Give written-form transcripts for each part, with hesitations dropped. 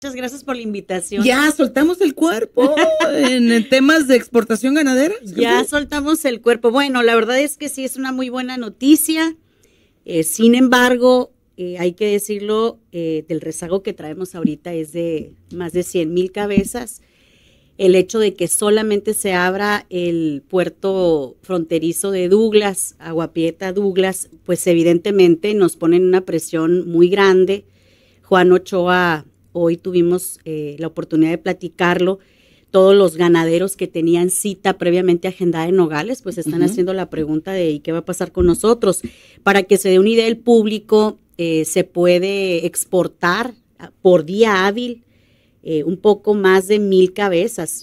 Muchas gracias por la invitación. Ya soltamos el cuerpo en temas de exportación ganadera. Ya soltamos el cuerpo. Bueno, la verdad es que sí es una muy buena noticia. Sin embargo, hay que decirlo, del rezago que traemos ahorita es de más de 100,000 cabezas. El hecho de que solamente se abra el puerto fronterizo de Douglas, Agua Prieta Douglas, pues evidentemente nos ponen una presión muy grande. Juan Ochoa, hoy tuvimos la oportunidad de platicarlo. Todos los ganaderos que tenían cita previamente agendada en Nogales, pues están haciendo la pregunta de ¿y qué va a pasar con nosotros? Para que se dé una idea el público, se puede exportar por día hábil un poco más de 1,000 cabezas.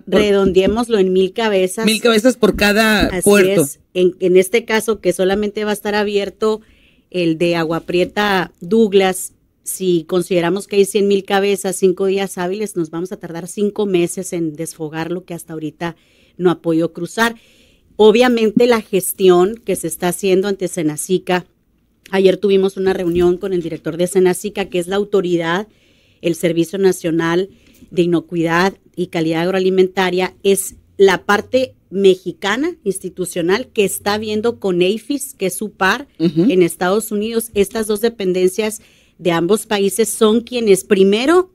Redondeémoslo en 1,000 cabezas. 1,000 cabezas por cada Así puerto. Es. En este caso, que solamente va a estar abierto el de Agua Prieta Douglas. Si consideramos que hay 100,000 cabezas, 5 días hábiles, nos vamos a tardar 5 meses en desfogar lo que hasta ahorita no ha podido cruzar. Obviamente la gestión que se está haciendo ante Senacica, ayer tuvimos una reunión con el director de Senacica, que es la autoridad, el Servicio Nacional de Inocuidad y Calidad Agroalimentaria, es la parte mexicana institucional que está viendo con APHIS, que es su par en Estados Unidos. Estas dos dependencias de ambos países son quienes primero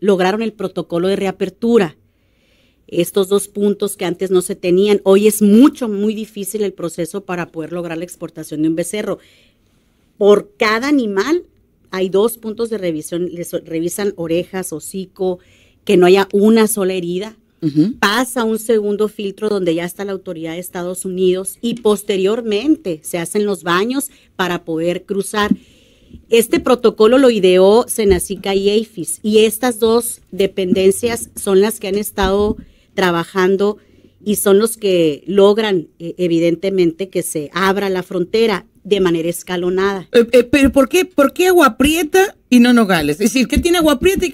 lograron el protocolo de reapertura. Estos 2 puntos que antes no se tenían, hoy es muy difícil el proceso para poder lograr la exportación de un becerro. Por cada animal hay 2 puntos de revisión, les revisan orejas, hocico, que no haya una sola herida. Pasa un segundo filtro donde ya está la autoridad de Estados Unidos y posteriormente se hacen los baños para poder cruzar. Este protocolo lo ideó Senacica y APHIS, y estas 2 dependencias son las que han estado trabajando y son los que logran evidentemente que se abra la frontera de manera escalonada. Pero ¿por qué Agua Prieta y no Nogales? Es decir, ¿qué tiene Agua Prieta y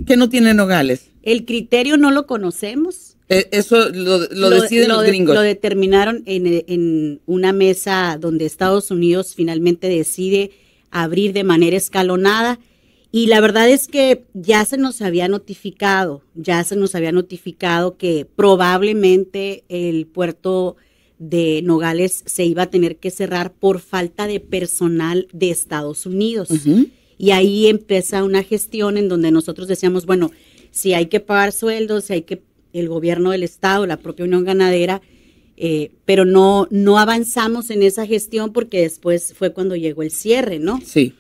que no tiene Nogales? El criterio no lo conocemos. Eso lo deciden los gringos. Lo determinaron en una mesa donde Estados Unidos finalmente decide abrir de manera escalonada, y la verdad es que ya se nos había notificado que probablemente el puerto de Nogales se iba a tener que cerrar por falta de personal de Estados Unidos. Y ahí empieza una gestión en donde nosotros decíamos, bueno, si hay que pagar sueldos, si hay que el gobierno del estado, la propia Unión Ganadera, pero no avanzamos en esa gestión porque después fue cuando llegó el cierre, ¿no? Sí.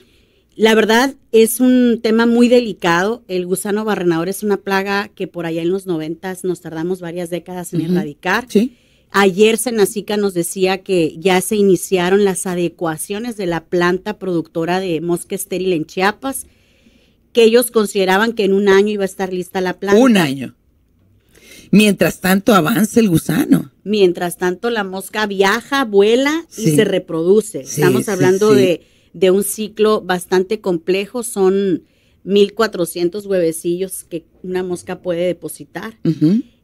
La verdad es un tema muy delicado. El gusano barrenador es una plaga que por allá en los 90s nos tardamos varias décadas en erradicar. Sí. Ayer Senacica nos decía que ya se iniciaron las adecuaciones de la planta productora de mosca estéril en Chiapas, que ellos consideraban que en 1 año iba a estar lista la planta. 1 año. Mientras tanto avanza el gusano. Mientras tanto la mosca viaja, vuela y se reproduce. Sí, Estamos hablando de un ciclo bastante complejo. Son 1,400 huevecillos que una mosca puede depositar.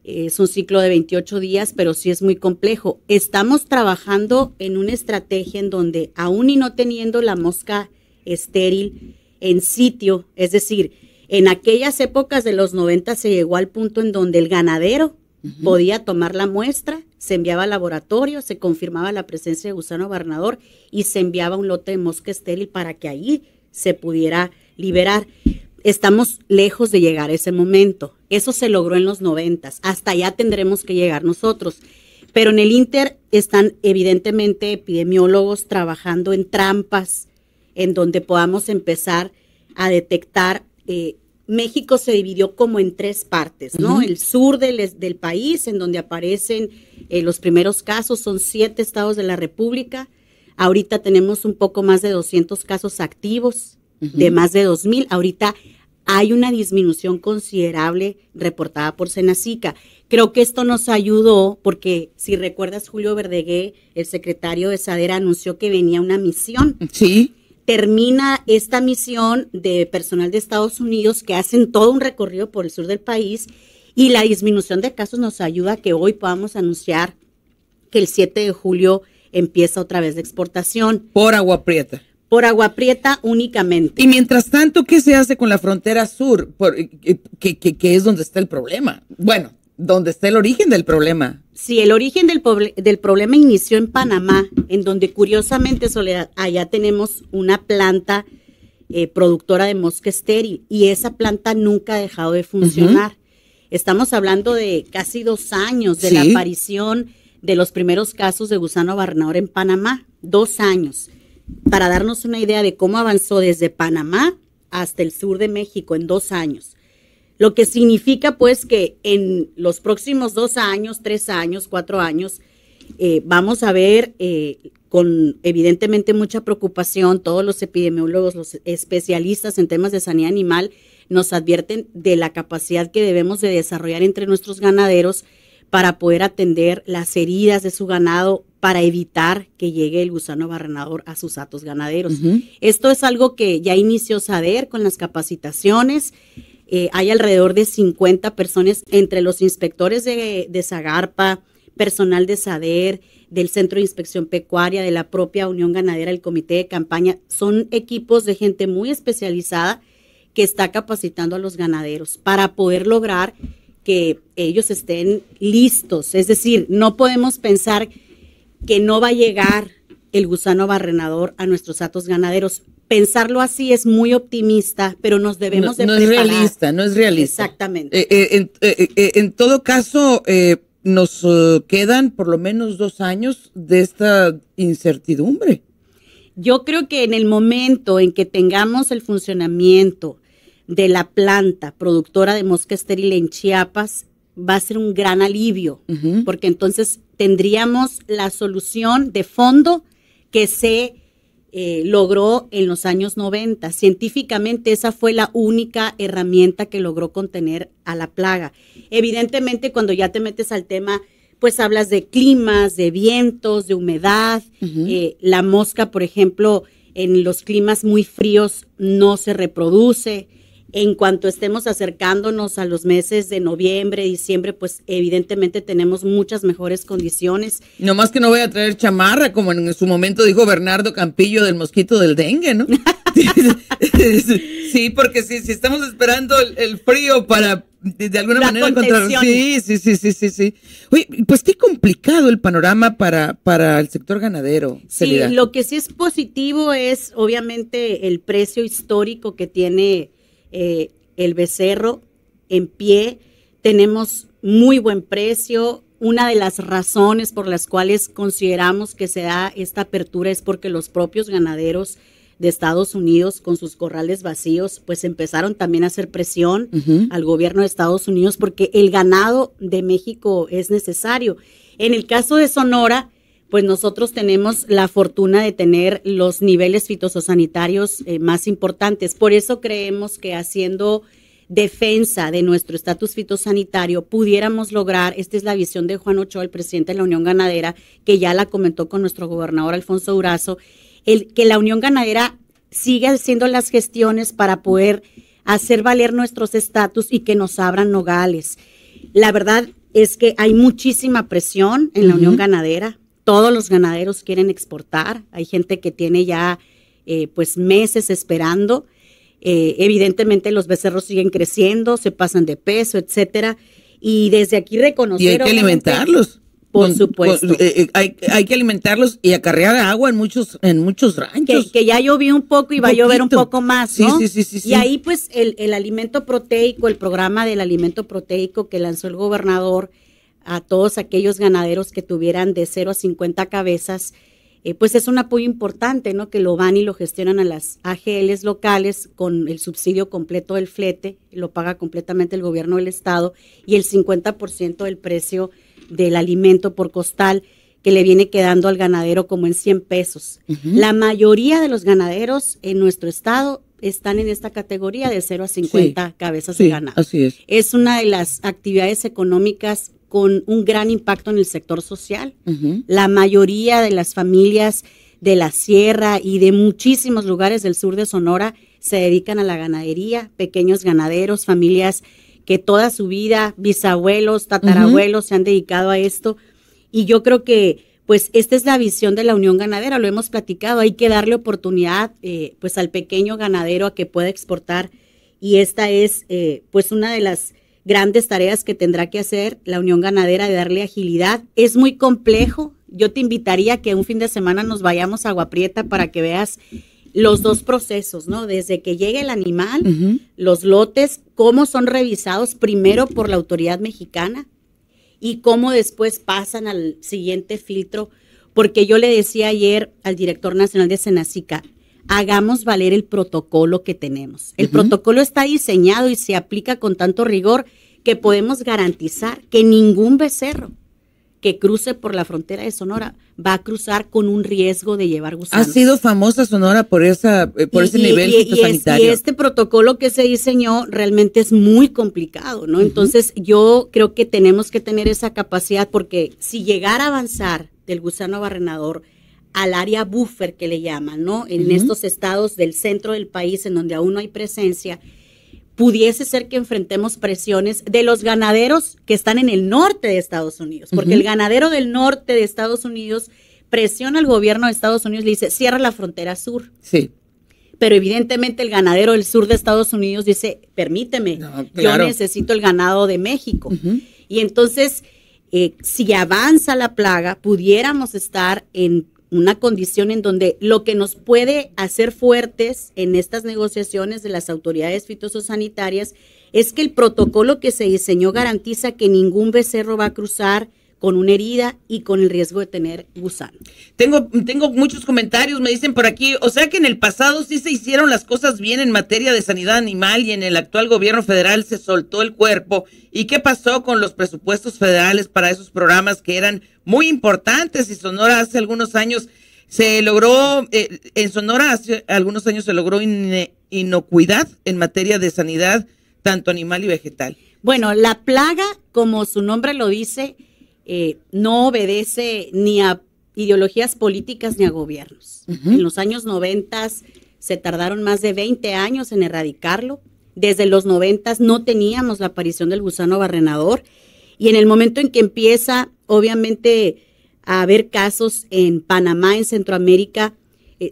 Es un ciclo de 28 días, pero sí es muy complejo. Estamos trabajando en una estrategia en donde, aún y no teniendo la mosca estéril en sitio, es decir, en aquellas épocas de los 90 se llegó al punto en donde el ganadero podía tomar la muestra, se enviaba al laboratorio, se confirmaba la presencia de gusano barrenador y se enviaba un lote de mosca estéril para que ahí se pudiera liberar. Estamos lejos de llegar a ese momento. Eso se logró en los 90s. Hasta allá tendremos que llegar nosotros. Pero en el Inter están evidentemente epidemiólogos trabajando en trampas en donde podamos empezar a detectar. México se dividió como en 3 partes, ¿no? El sur del país, en donde aparecen los primeros casos, son 7 estados de la República. Ahorita tenemos un poco más de 200 casos activos, de más de 2,000. Ahorita hay una disminución considerable reportada por Senacica. Creo que esto nos ayudó porque, si recuerdas, Julio Verdegué, el secretario de Sadera, anunció que venía una misión. Sí. Termina esta misión de personal de Estados Unidos que hacen todo un recorrido por el sur del país, y la disminución de casos nos ayuda a que hoy podamos anunciar que el 7 de julio empieza otra vez la exportación. Por Agua Prieta. Por Agua Prieta únicamente. Y mientras tanto, ¿qué se hace con la frontera sur? Que es donde está el problema. Bueno, donde está el origen del problema. Sí, el origen del problema inició en Panamá, en donde curiosamente, Soledad, allá tenemos una planta productora de mosca estéril y esa planta nunca ha dejado de funcionar. Estamos hablando de casi 2 años de la aparición de los primeros casos de gusano barrenador en Panamá. 2 años. Para darnos una idea de cómo avanzó desde Panamá hasta el sur de México en 2 años. Lo que significa pues que en los próximos 2 años, 3 años, 4 años, vamos a ver con evidentemente mucha preocupación, todos los epidemiólogos, los especialistas en temas de sanidad animal nos advierten de la capacidad que debemos de desarrollar entre nuestros ganaderos para poder atender las heridas de su ganado, para evitar que llegue el gusano barrenador a sus hatos ganaderos. Esto es algo que ya inició SADER con las capacitaciones. Hay alrededor de 50 personas entre los inspectores de Zagarpa, personal de SADER, del Centro de Inspección Pecuaria, de la propia Unión Ganadera, el Comité de Campaña. Son equipos de gente muy especializada que está capacitando a los ganaderos para poder lograr que ellos estén listos. Es decir, no podemos pensar que no va a llegar el gusano barrenador a nuestros hatos ganaderos. Pensarlo así es muy optimista, pero nos debemos de preparar. No es realista. Exactamente. En todo caso, nos quedan por lo menos 2 años de esta incertidumbre. Yo creo que en el momento en que tengamos el funcionamiento de la planta productora de mosca estéril en Chiapas, va a ser un gran alivio, porque entonces tendríamos la solución de fondo que se logró en los años 90. Científicamente esa fue la única herramienta que logró contener a la plaga. Evidentemente cuando ya te metes al tema, pues hablas de climas, de vientos, de humedad. La mosca, por ejemplo, en los climas muy fríos no se reproduce. En cuanto estemos acercándonos a los meses de noviembre, diciembre, pues evidentemente tenemos muchas mejores condiciones. No más que no voy a traer chamarra, como en su momento dijo Bernardo Campillo del mosquito del dengue, ¿no? Sí, porque si estamos esperando el frío para de alguna manera encontrar. Sí. Oye, pues qué complicado el panorama para el sector ganadero. Celida. Sí, lo que sí es positivo es obviamente el precio histórico que tiene el becerro en pie. Tenemos muy buen precio. Una de las razones por las cuales consideramos que se da esta apertura es porque los propios ganaderos de Estados Unidos con sus corrales vacíos pues empezaron también a hacer presión al gobierno de Estados Unidos porque el ganado de México es necesario. En el caso de Sonora, pues nosotros tenemos la fortuna de tener los niveles fitosanitarios más importantes. Por eso creemos que haciendo defensa de nuestro estatus fitosanitario pudiéramos lograr, esta es la visión de Juan Ochoa, el presidente de la Unión Ganadera, que ya la comentó con nuestro gobernador Alfonso Durazo, que la Unión Ganadera siga haciendo las gestiones para poder hacer valer nuestros estatus y que nos abran nogales. La verdad es que hay muchísima presión en la Unión Ganadera. Todos los ganaderos quieren exportar. Hay gente que tiene ya pues meses esperando. Evidentemente los becerros siguen creciendo, se pasan de peso, etcétera. Y desde aquí reconocer. Y hay que alimentarlos. Por supuesto. Hay que alimentarlos y acarrear agua en muchos ranchos. Que ya llovió un poco y va a llover un poco más, ¿no? Sí. Y ahí pues el alimento proteico, el programa del alimento proteico que lanzó el gobernador a todos aquellos ganaderos que tuvieran de 0 a 50 cabezas, pues es un apoyo importante, ¿no? Que lo van y lo gestionan a las AGLs locales con el subsidio completo del flete, lo paga completamente el gobierno del estado, y el 50% del precio del alimento por costal que le viene quedando al ganadero como en 100 pesos. La mayoría de los ganaderos en nuestro estado están en esta categoría de 0 a 50 cabezas de ganado. Así es. Es una de las actividades económicas con un gran impacto en el sector social. La mayoría de las familias de la sierra y de muchísimos lugares del sur de Sonora se dedican a la ganadería, pequeños ganaderos, familias que toda su vida, bisabuelos, tatarabuelos se han dedicado a esto. Y yo creo que pues esta es la visión de la Unión Ganadera, lo hemos platicado, hay que darle oportunidad pues al pequeño ganadero a que pueda exportar, y esta es pues una de las grandes tareas que tendrá que hacer la Unión Ganadera, de darle agilidad. Es muy complejo, yo te invitaría a que un fin de semana nos vayamos a Agua Prieta para que veas los dos procesos, ¿no? Desde que llega el animal, los lotes, cómo son revisados primero por la autoridad mexicana y cómo después pasan al siguiente filtro, porque yo le decía ayer al director nacional de Senacica, hagamos valer el protocolo que tenemos. El protocolo está diseñado y se aplica con tanto rigor que podemos garantizar que ningún becerro que cruce por la frontera de Sonora va a cruzar con un riesgo de llevar gusanos. Ha sido famosa Sonora por ese nivel fitosanitario. Y este protocolo que se diseñó realmente es muy complicado, ¿no? Entonces yo creo que tenemos que tener esa capacidad, porque si llegara a avanzar del gusano barrenador al área buffer que le llaman, ¿no? En estos estados del centro del país en donde aún no hay presencia, pudiese ser que enfrentemos presiones de los ganaderos que están en el norte de Estados Unidos, porque el ganadero del norte de Estados Unidos presiona al gobierno de Estados Unidos, le dice, cierra la frontera sur. Sí. Pero evidentemente el ganadero del sur de Estados Unidos dice, permíteme, yo necesito el ganado de México. Y entonces, si avanza la plaga, pudiéramos estar en una condición en donde lo que nos puede hacer fuertes en estas negociaciones de las autoridades fitosanitarias es que el protocolo que se diseñó garantiza que ningún becerro va a cruzar con una herida y con el riesgo de tener gusano. Tengo muchos comentarios, me dicen por aquí, o sea que en el pasado sí se hicieron las cosas bien en materia de sanidad animal y en el actual gobierno federal se soltó el cuerpo. ¿Y qué pasó con los presupuestos federales para esos programas que eran muy importantes? Y Sonora hace algunos años se logró, inocuidad en materia de sanidad, tanto animal y vegetal. Bueno, la plaga, como su nombre lo dice, no obedece ni a ideologías políticas ni a gobiernos. En los años 90 se tardaron más de 20 años en erradicarlo. Desde los 90 no teníamos la aparición del gusano barrenador, y en el momento en que empieza, obviamente, a haber casos en Panamá, en Centroamérica,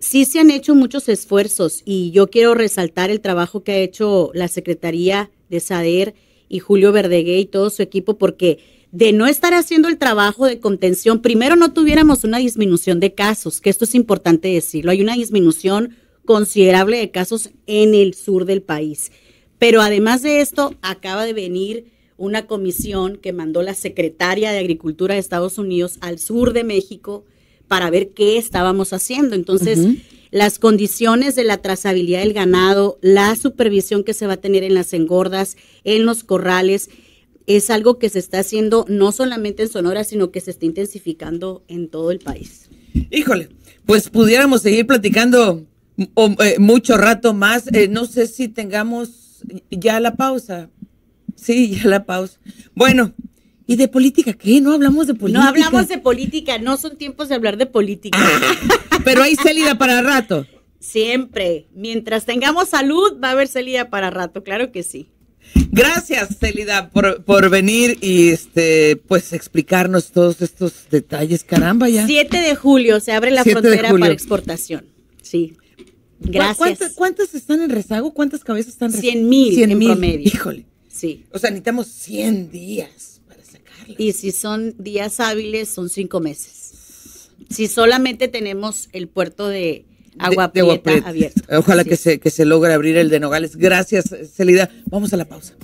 sí se han hecho muchos esfuerzos, y yo quiero resaltar el trabajo que ha hecho la Secretaría de SADER y Julio Verdegué y todo su equipo, porque de no estar haciendo el trabajo de contención, primero no tuviéramos una disminución de casos, que esto es importante decirlo, hay una disminución considerable de casos en el sur del país. Pero además de esto, acaba de venir una comisión que mandó la secretaria de Agricultura de Estados Unidos al sur de México para ver qué estábamos haciendo. Entonces, las condiciones de la trazabilidad del ganado, la supervisión que se va a tener en las engordas, en los corrales, es algo que se está haciendo no solamente en Sonora, sino que se está intensificando en todo el país. Híjole, pues pudiéramos seguir platicando mucho rato más. No sé si tengamos ya la pausa. Sí, ya la pausa. Bueno, ¿y de política qué? ¿No hablamos de política? No hablamos de política, no son tiempos de hablar de política. Pero hay Célida para rato. Siempre. Mientras tengamos salud, va a haber Célida para rato, claro que sí. Gracias, Célida, por venir y pues explicarnos todos estos detalles. Caramba, ya. 7 de julio se abre la frontera para exportación. Sí. Gracias. ¿Cuántas están en rezago? ¿Cuántas cabezas están en rezago? 100,000 en promedio. Híjole. Sí. O sea, necesitamos 100 días para sacarlas. Y si son días hábiles, son 5 meses. Si solamente tenemos el puerto de Agua Prieta abierto. Ojalá que se logre abrir el de Nogales. Gracias, Célida. Vamos a la pausa.